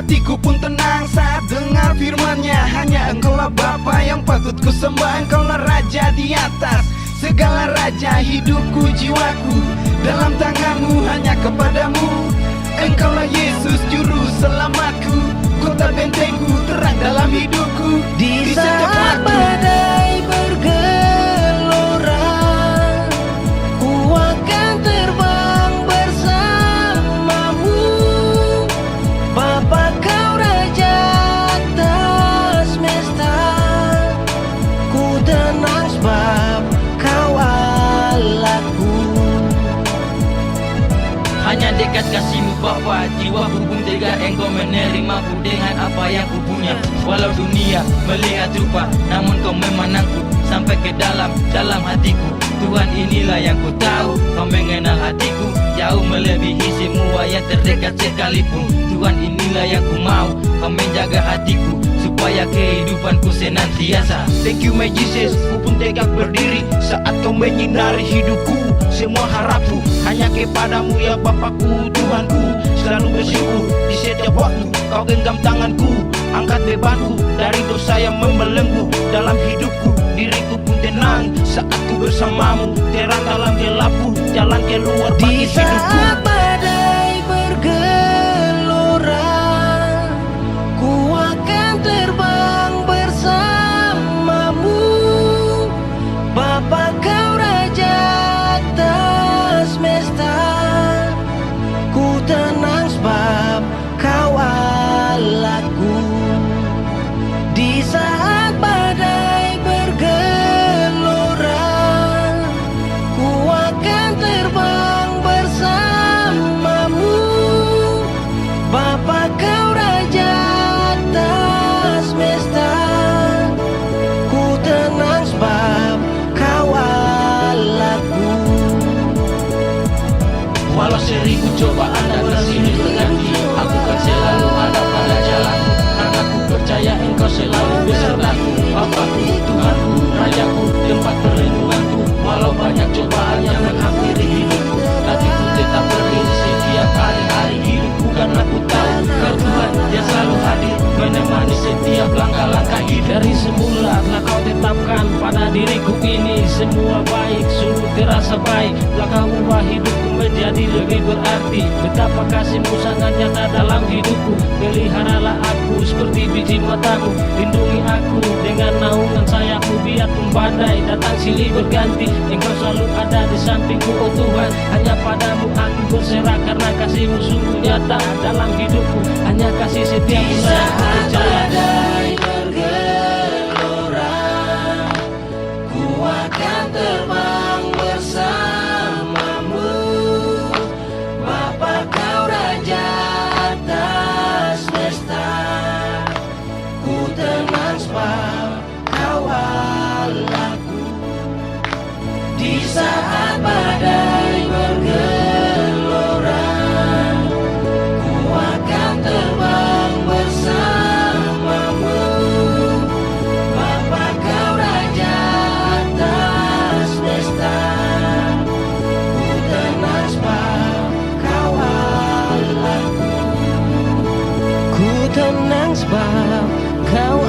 hatiku pun tenang saat dengar firman-Nya. Hanya Engkaulah Bapa yang patut ku sembah. Engkaulah Raja di atas segala raja. Hidupku, jiwaku dalam tangan-Mu, hanya kepadamu. Engkaulah Yesus juru selamatku, kota bentengku, terang dalam hidupku. Di saat badai bergelora, ku akan terbang bersamamu. Bapa, Kau Raja atas semesta, ku tenang sebab Kau Allahku. Hanya dekat kasih-Mu Bapa, jiwaku pun tega Engkau menerimaku dengan apa yang ku punya. Walau dunia melihat rupa, namun Kau memanangku sampai ke dalam hatiku. Tuhan, inilah yang ku tahu, Kau mengenal hatiku jauh melebihi semua yang terdekat sekalipun. Tuhan, inilah yang ku mau, Kau menjaga hatiku supaya kehidupanku senantiasa. Thank you my Jesus, ku pun tegak berdiri saat Kau menyinari hidupku. Semua harapku hanya kepadamu ya Bapakku, Tuhanku. Selalu bersyukur di setiap waktu Kau genggam tanganku, angkat bebanku dari dosa yang membelenggu dalam hidupku. Diriku pun tenang saat ku bersamamu, terang dalam gelapku, jalan keluar bagi Di hidupku. saat badai bergelora, ku akan terbang bersamamu. Bapa, Kau Raja atas semesta, ku tenang sebab Kau Allahku. Di saat badai bergelora, ku akan terbang bersamamu. Bapa, Kau Raja atas semesta, ku tenang sebab Kau Allahku. Walau 1000 cobaan datang silih berganti, aku kan selalu ada pada jalanku, karena ku percaya Engkau selalu besertaku. Bapakku, Tuhanku, Rajaku, tempat perlindunganku. Walau banyak cobaan yang menghampiri hidupku, tapi ku tetap berdiri setiap hari-hari hidupku, karena ku tahu Kau Tuhan yang selalu hadir menemani setiap langkah-langkah hidup. Dari semula telah Kau tetapkan pada diriku ini semua baik, sungguh terasa baik. Telah Kau ubah hidupku menjadi lebih berarti. Betapa kasih-Mu sangat nyata dalam hidupku. Peliharalah aku seperti biji matamu, lindungi aku dengan naungan sayapmu. Biarpun badai datang silih berganti, Engkau selalu ada di sampingku, oh Tuhan. Hanya padamu aku berserah, karena kasih-Mu sungguh nyata dalam hidupku. Hanya kasih setiamu yang ku percaya. Badai bergelora, ku akan terbang bersamamu. Bapa, Kau Raja atas semesta, ku tenang sebab Kau Allahku. Di saat badai bergelora, ku akan terbang bersamamu. Bapa, Kau Raja atas semesta, ku tenang sebab Kau Allahku. Ku tenang sebab Kau